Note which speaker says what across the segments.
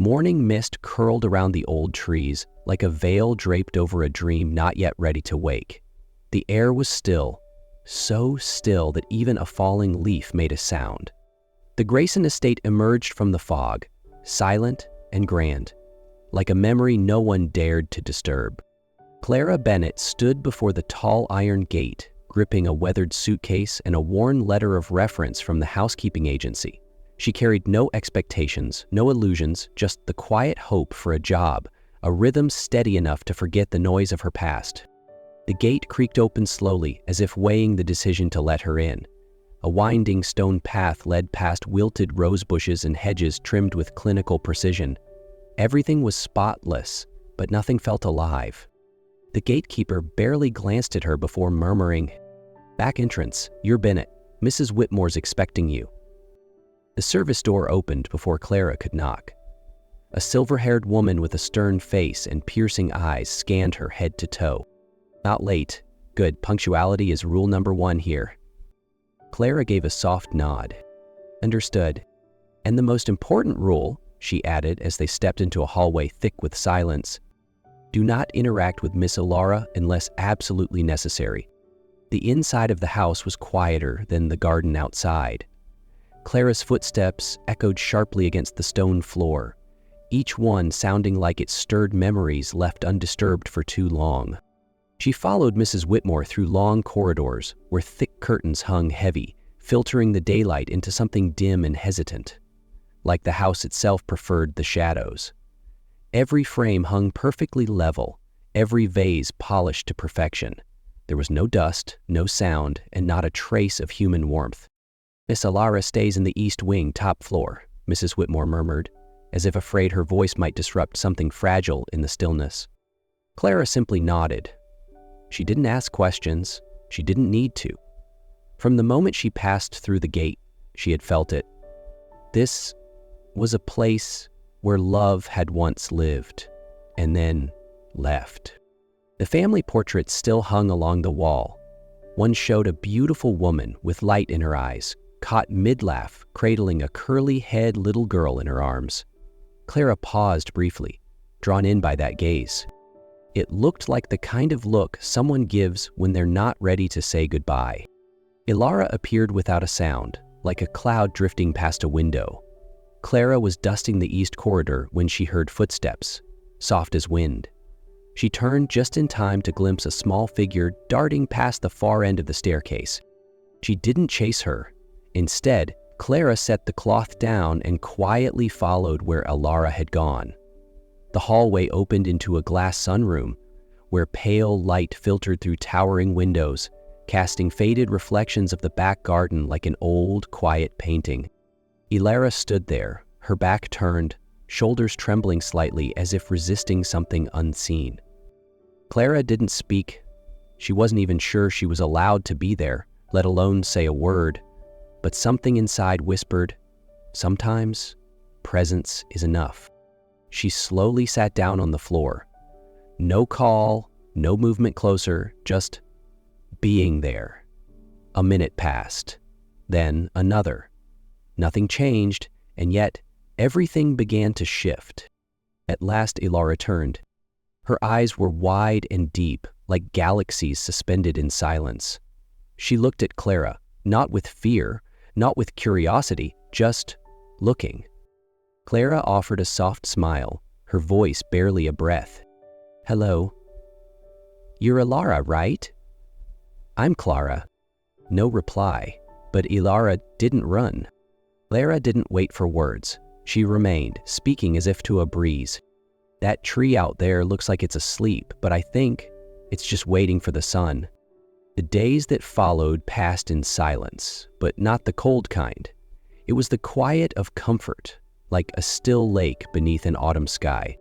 Speaker 1: Morning mist curled around the old trees like a veil draped over a dream not yet ready to wake. The air was still, so still that even a falling leaf made a sound. The Grayson estate emerged from the fog, silent and grand, like a memory no one dared to disturb. Clara Bennett stood before the tall iron gate, gripping a weathered suitcase and a worn letter of reference from the housekeeping agency. She carried no expectations, no illusions, just the quiet hope for a job, a rhythm steady enough to forget the noise of her past. The gate creaked open slowly, as if weighing the decision to let her in. A winding stone path led past wilted rose bushes and hedges trimmed with clinical precision. Everything was spotless, but nothing felt alive. The gatekeeper barely glanced at her before murmuring, "Back entrance, you're Bennett. Mrs. Whitmore's expecting you." The service door opened before Clara could knock. A silver-haired woman with a stern face and piercing eyes scanned her head to toe. "Not late. Good, punctuality is rule number 1 here." Clara gave a soft nod. "Understood. And the most important rule," she added as they stepped into a hallway thick with silence, "do not interact with Miss Elara unless absolutely necessary." The inside of the house was quieter than the garden outside. Clara's footsteps echoed sharply against the stone floor, each one sounding like it stirred memories left undisturbed for too long. She followed Mrs. Whitmore through long corridors where thick curtains hung heavy, filtering the daylight into something dim and hesitant, like the house itself preferred the shadows. Every frame hung perfectly level, every vase polished to perfection. There was no dust, no sound, and not a trace of human warmth. "Miss Elara stays in the east wing, top floor," Mrs. Whitmore murmured, as if afraid her voice might disrupt something fragile in the stillness. Clara simply nodded. She didn't ask questions. She didn't need to. From the moment she passed through the gate, she had felt it. This was a place where love had once lived, and then left. The family portrait still hung along the wall. One showed a beautiful woman with light in her eyes, caught mid-laugh, cradling a curly-haired little girl in her arms. Clara paused briefly, drawn in by that gaze. It looked like the kind of look someone gives when they're not ready to say goodbye. Elara appeared without a sound, like a cloud drifting past a window. Clara was dusting the east corridor when she heard footsteps, soft as wind. She turned just in time to glimpse a small figure darting past the far end of the staircase. She didn't chase her. Instead, Clara set the cloth down and quietly followed where Elara had gone. The hallway opened into a glass sunroom, where pale light filtered through towering windows, casting faded reflections of the back garden like an old, quiet painting. Elara stood there, her back turned, shoulders trembling slightly as if resisting something unseen. Clara didn't speak. She wasn't even sure she was allowed to be there, let alone say a word. But something inside whispered, "Sometimes, presence is enough." She slowly sat down on the floor. No call, no movement closer, just being there. A minute passed, then another. Nothing changed, and yet everything began to shift. At last Elara turned. Her eyes were wide and deep, like galaxies suspended in silence. She looked at Clara, not with fear, not with curiosity, just looking. Clara offered a soft smile, her voice barely a breath. "Hello. You're Elara, right?" "I'm Clara." No reply, but Elara didn't run. Clara didn't wait for words. She remained, speaking as if to a breeze. "That tree out there looks like it's asleep, but I think it's just waiting for the sun." The days that followed passed in silence, but not the cold kind. It was the quiet of comfort, like a still lake beneath an autumn sky.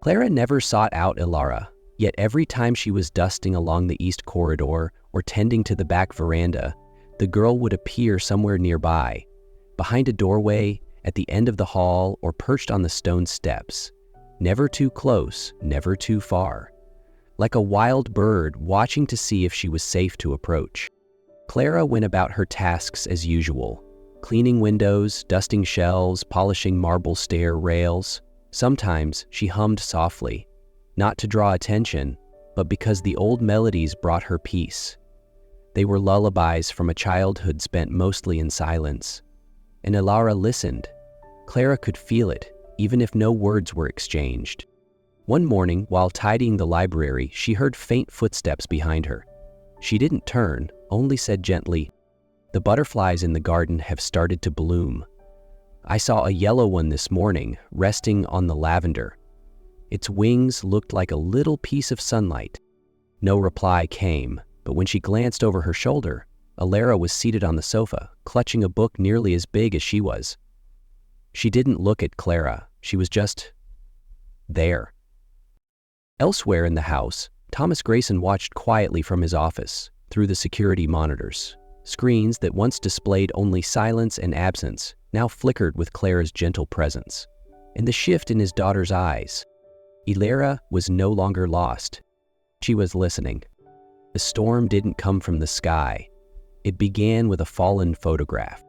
Speaker 1: Clara never sought out Elara, yet every time she was dusting along the east corridor or tending to the back veranda, the girl would appear somewhere nearby, behind a doorway, at the end of the hall, or perched on the stone steps. Never too close, never too far. Like a wild bird watching to see if she was safe to approach. Clara went about her tasks as usual, cleaning windows, dusting shelves, polishing marble stair rails. Sometimes she hummed softly, not to draw attention, but because the old melodies brought her peace. They were lullabies from a childhood spent mostly in silence. And Elara listened. Clara could feel it, even if no words were exchanged. One morning, while tidying the library, she heard faint footsteps behind her. She didn't turn, only said gently, "The butterflies in the garden have started to bloom. I saw a yellow one this morning, resting on the lavender. Its wings looked like a little piece of sunlight." No reply came, but when she glanced over her shoulder, Elara was seated on the sofa, clutching a book nearly as big as she was. She didn't look at Clara, she was just there. Elsewhere in the house, Thomas Grayson watched quietly from his office, through the security monitors. Screens that once displayed only silence and absence now flickered with Clara's gentle presence. And the shift in his daughter's eyes. Elara was no longer lost. She was listening. The storm didn't come from the sky. It began with a fallen photograph.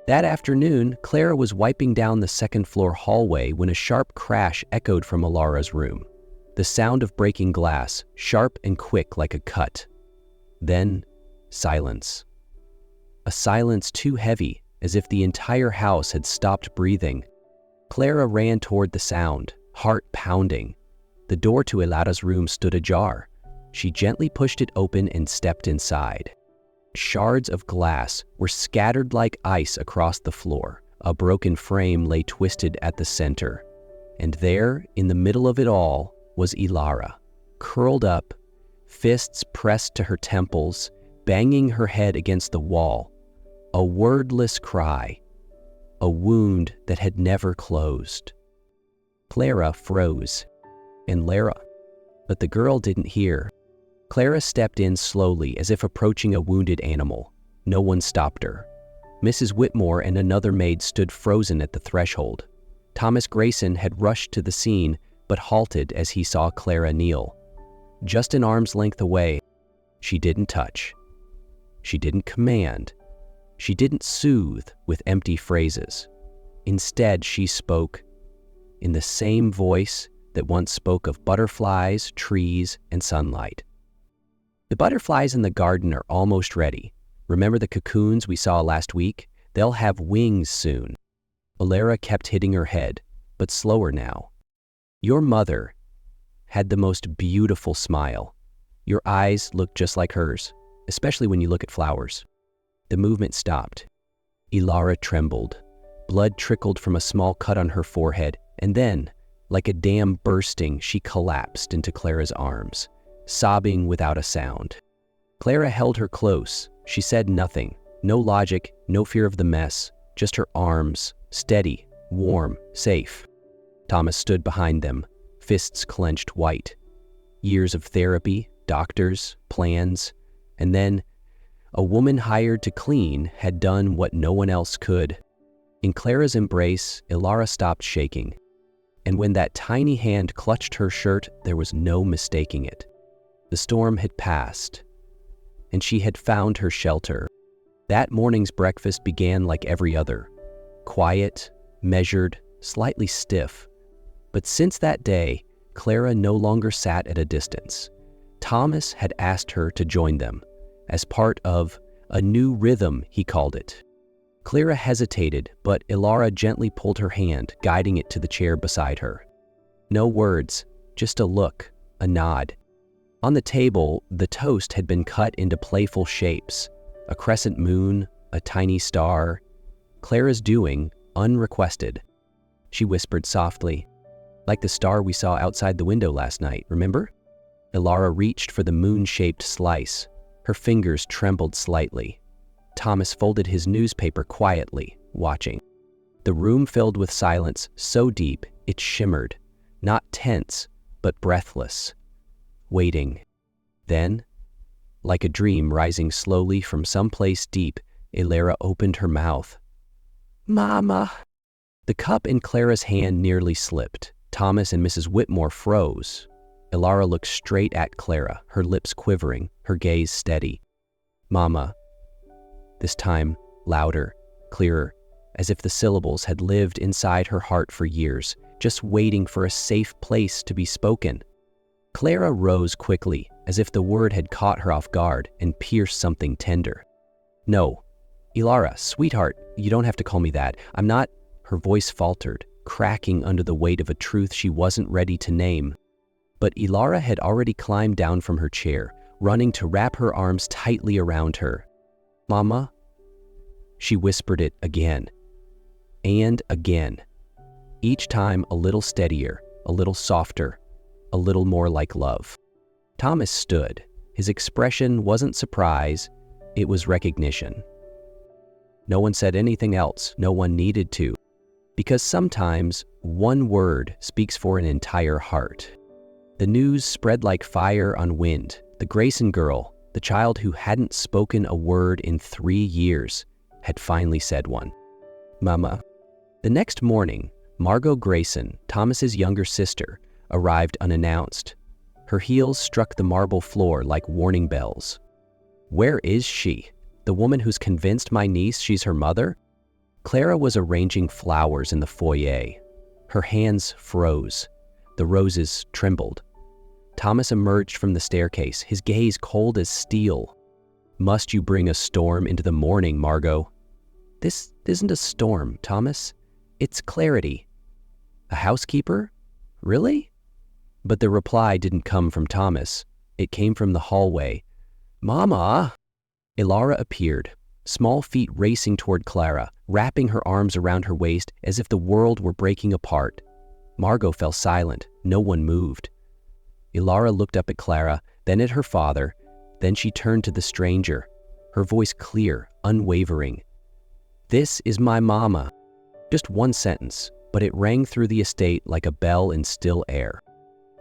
Speaker 1: That afternoon, Clara was wiping down the second-floor hallway when a sharp crash echoed from Elara's room. The sound of breaking glass, sharp and quick like a cut. Then, silence. A silence too heavy, as if the entire house had stopped breathing. Clara ran toward the sound, heart pounding. The door to Elara's room stood ajar. She gently pushed it open and stepped inside. Shards of glass were scattered like ice across the floor. A broken frame lay twisted at the center. And there, in the middle of it all, was Elara, curled up, fists pressed to her temples, banging her head against the wall. A wordless cry. A wound that had never closed. Clara froze. And Lara. But the girl didn't hear. Clara stepped in slowly as if approaching a wounded animal. No one stopped her. Mrs. Whitmore and another maid stood frozen at the threshold. Thomas Grayson had rushed to the scene, but halted as he saw Clara kneel. Just an arm's length away, she didn't touch. She didn't command. She didn't soothe with empty phrases. Instead, she spoke in the same voice that once spoke of butterflies, trees, and sunlight. "The butterflies in the garden are almost ready. Remember the cocoons we saw last week? They'll have wings soon." Elara kept hitting her head, but slower now. "Your mother had the most beautiful smile. Your eyes look just like hers, especially when you look at flowers." The movement stopped. Elara trembled. Blood trickled from a small cut on her forehead, and then, like a dam bursting, she collapsed into Clara's arms, sobbing without a sound. Clara held her close. She said nothing. No logic, no fear of the mess, just her arms, steady, warm, safe. Thomas stood behind them, fists clenched white. Years of therapy, doctors, plans, and then a woman hired to clean had done what no one else could. In Clara's embrace, Elara stopped shaking. And when that tiny hand clutched her shirt, there was no mistaking it. The storm had passed, and she had found her shelter. That morning's breakfast began like every other. Quiet, measured, slightly stiff. But since that day, Clara no longer sat at a distance. Thomas had asked her to join them, as part of a new rhythm, he called it. Clara hesitated, but Elara gently pulled her hand, guiding it to the chair beside her. No words, just a look, a nod. On the table, the toast had been cut into playful shapes. A crescent moon, a tiny star. Clara's doing, unrequested. She whispered softly, "Like the star we saw outside the window last night, remember?" Elara reached for the moon-shaped slice. Her fingers trembled slightly. Thomas folded his newspaper quietly, watching. The room filled with silence so deep it shimmered, not tense, but breathless. Waiting. Then, like a dream rising slowly from someplace deep, Elara opened her mouth. "Mama." The cup in Clara's hand nearly slipped. Thomas and Mrs. Whitmore froze. Elara looked straight at Clara, her lips quivering, her gaze steady. "Mama." This time, louder, clearer, as if the syllables had lived inside her heart for years, just waiting for a safe place to be spoken. Clara rose quickly, as if the word had caught her off guard and pierced something tender. "No, Elara, sweetheart, you don't have to call me that. I'm not—" Her voice faltered, cracking under the weight of a truth she wasn't ready to name. But Elara had already climbed down from her chair, running to wrap her arms tightly around her. "Mama?" She whispered it again. And again. Each time a little steadier, a little softer, a little more like love. Thomas stood. His expression wasn't surprise, it was recognition. No one said anything else, no one needed to. Because sometimes one word speaks for an entire heart. The news spread like fire on wind. The Grayson girl, the child who hadn't spoken a word in 3 years, had finally said one. "Mama." The next morning, Margot Grayson, Thomas's younger sister, arrived unannounced. Her heels struck the marble floor like warning bells. "Where is she? The woman who's convinced my niece she's her mother?" Clara was arranging flowers in the foyer. Her hands froze. The roses trembled. Thomas emerged from the staircase, his gaze cold as steel. "Must you bring a storm into the morning, Margot?" "This isn't a storm, Thomas. It's clarity." "A housekeeper? Really?" But the reply didn't come from Thomas. It came from the hallway. "Mama!" Elara appeared, small feet racing toward Clara, wrapping her arms around her waist as if the world were breaking apart. Margot fell silent. No one moved. Elara looked up at Clara, then at her father, then she turned to the stranger, her voice clear, unwavering. "This is my mama." Just one sentence, but it rang through the estate like a bell in still air.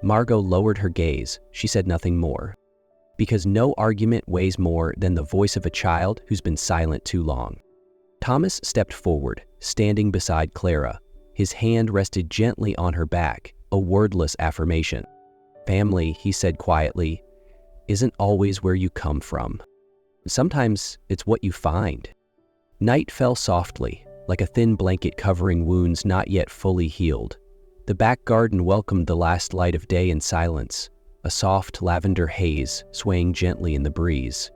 Speaker 1: Margot lowered her gaze. She said nothing more. Because no argument weighs more than the voice of a child who's been silent too long. Thomas stepped forward, standing beside Clara. His hand rested gently on her back, a wordless affirmation. "Family," he said quietly, "isn't always where you come from. Sometimes it's what you find." Night fell softly, like a thin blanket covering wounds not yet fully healed. The back garden welcomed the last light of day in silence, a soft lavender haze swaying gently in the breeze.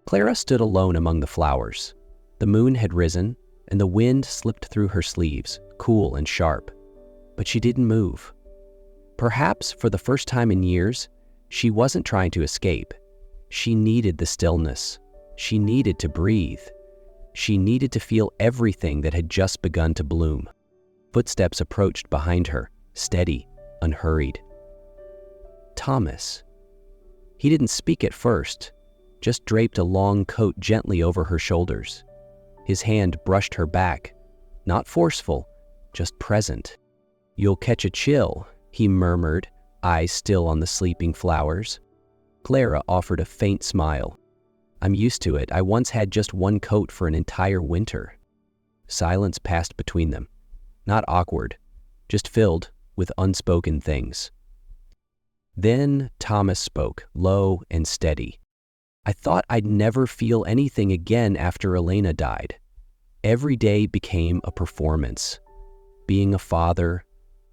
Speaker 1: Clara stood alone among the flowers. The moon had risen, and the wind slipped through her sleeves, cool and sharp. But she didn't move. Perhaps for the first time in years, she wasn't trying to escape. She needed the stillness. She needed to breathe. She needed to feel everything that had just begun to bloom. Footsteps approached behind her, steady, unhurried. Thomas. He didn't speak at first, just draped a long coat gently over her shoulders. His hand brushed her back, not forceful, just present. "You'll catch a chill," he murmured, eyes still on the sleeping flowers. Clara offered a faint smile. "I'm used to it. I once had just one coat for an entire winter." Silence passed between them. Not awkward, just filled with unspoken things. Then Thomas spoke, low and steady. "I thought I'd never feel anything again after Elena died. Every day became a performance. Being a father,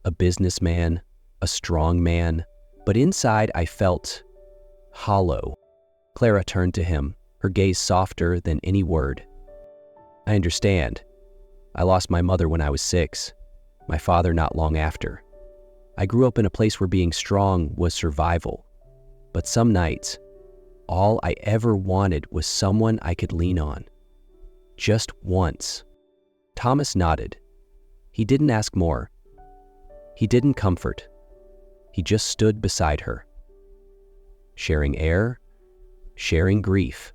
Speaker 1: a businessman, a strong man, but inside I felt hollow." Clara turned to him, her gaze softer than any word. "I understand. I lost my mother when I was 6, my father not long after. I grew up in a place where being strong was survival. But some nights, all I ever wanted was someone I could lean on. Just once." Thomas nodded. He didn't ask more. He didn't comfort. He just stood beside her. Sharing air, sharing grief.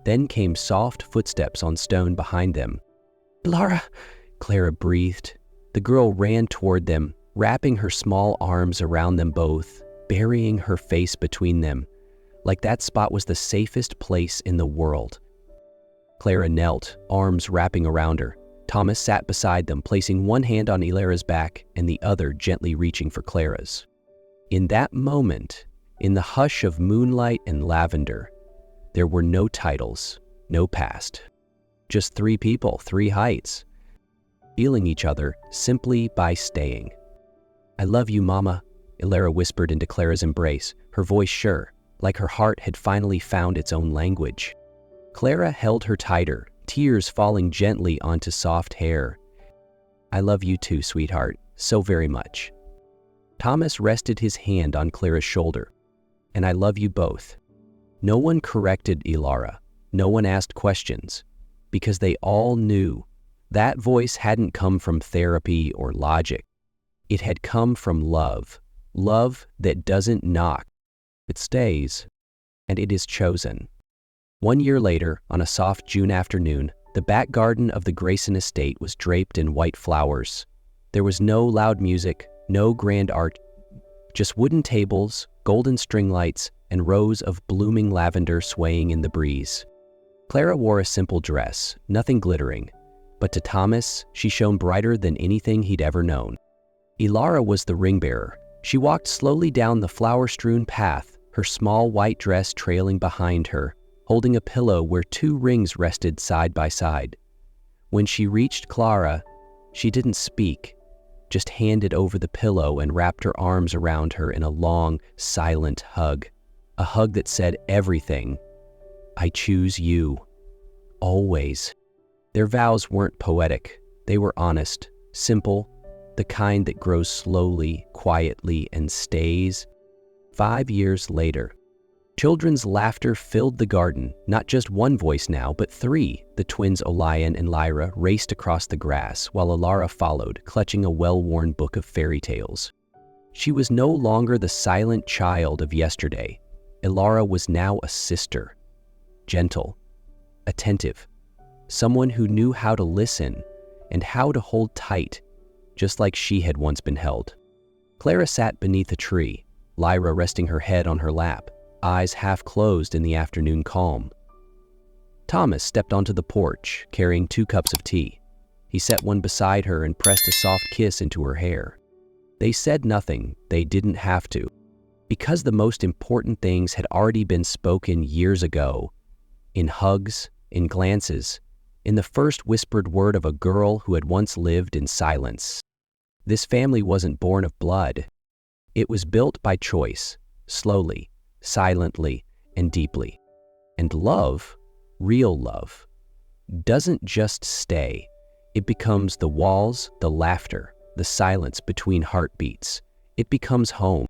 Speaker 1: Then came soft footsteps on stone behind them. "Elara," Clara breathed. The girl ran toward them, wrapping her small arms around them both, burying her face between them, like that spot was the safest place in the world. Clara knelt, arms wrapping around her. Thomas sat beside them, placing one hand on Elara's back and the other gently reaching for Clara's. In that moment, in the hush of moonlight and lavender, there were no titles, no past. Just 3 people, 3 heights, healing each other simply by staying. "I love you, Mama," Elara whispered into Clara's embrace, her voice sure, like her heart had finally found its own language. Clara held her tighter, tears falling gently onto soft hair. "I love you too, sweetheart, so very much." Thomas rested his hand on Clara's shoulder. "And I love you both." No one corrected Elara. No one asked questions, because they all knew that voice hadn't come from therapy or logic. It had come from love. Love that doesn't knock. It stays, and it is chosen. 1 year later, on a soft June afternoon, the back garden of the Grayson estate was draped in white flowers. There was no loud music, no grand art, just wooden tables, golden string lights, and rows of blooming lavender swaying in the breeze. Clara wore a simple dress, nothing glittering, but to Thomas, she shone brighter than anything he'd ever known. Elara was the ring bearer. She walked slowly down the flower-strewn path, her small white dress trailing behind her, holding a pillow where 2 rings rested side by side. When she reached Clara, she didn't speak, just handed over the pillow and wrapped her arms around her in a long, silent hug. A hug that said everything. "I choose you. Always." Their vows weren't poetic. They were honest, simple, the kind that grows slowly, quietly, and stays. 5 years later, children's laughter filled the garden. Not just one voice now, but 3. The twins Olian and Lyra raced across the grass, while Elara followed, clutching a well-worn book of fairy tales. She was no longer the silent child of yesterday. Elara was now a sister. Gentle, attentive, someone who knew how to listen and how to hold tight, just like she had once been held. Clara sat beneath a tree, Lyra resting her head on her lap, eyes half closed in the afternoon calm. Thomas stepped onto the porch, carrying 2 cups of tea. He set one beside her and pressed a soft kiss into her hair. They said nothing. They didn't have to, because the most important things had already been spoken years ago, in hugs, in glances, in the first whispered word of a girl who had once lived in silence. This family wasn't born of blood. It was built by choice, slowly, silently, and deeply. And love, real love, doesn't just stay. It becomes the walls, the laughter, the silence between heartbeats. It becomes home.